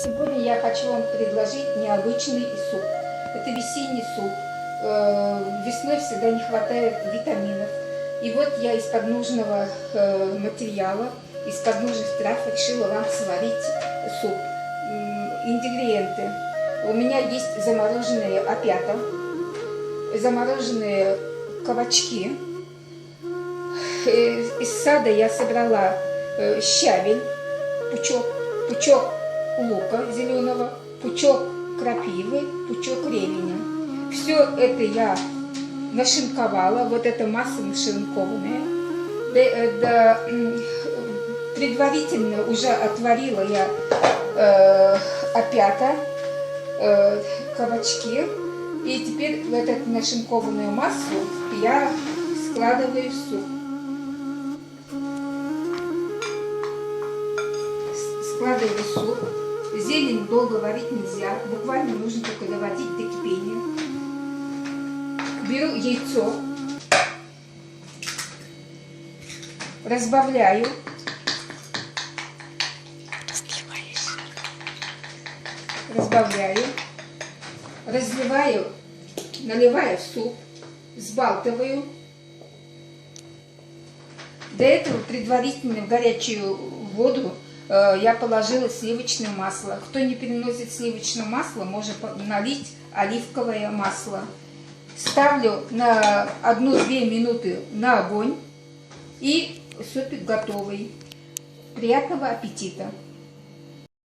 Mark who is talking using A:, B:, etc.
A: Сегодня я хочу вам предложить необычный суп. Это весенний суп. Весной всегда не хватает витаминов. И вот я из-под нужного материала, из-под нужных трав решила вам сварить суп. Ингредиенты. У меня есть замороженные опята, замороженные кабачки. Из сада я собрала щавель, пучок лука зеленого, пучок крапивы, пучок ревеня. Все это я нашинковала, вот эта масса нашинкованная. Предварительно уже отварила я опята, кабачки. И теперь в эту нашинкованную массу я складываю в суп. Складываю в суп. Зелень долго варить нельзя, буквально нужно только доводить до кипения. Беру яйцо, разбавляю, разливаю, наливаю в суп, взбалтываю. До этого предварительно в горячую воду я положила сливочное масло. Кто не переносит сливочное масло, может налить оливковое масло. Ставлю на 1-2 минуты на огонь, и супик готовый. Приятного аппетита!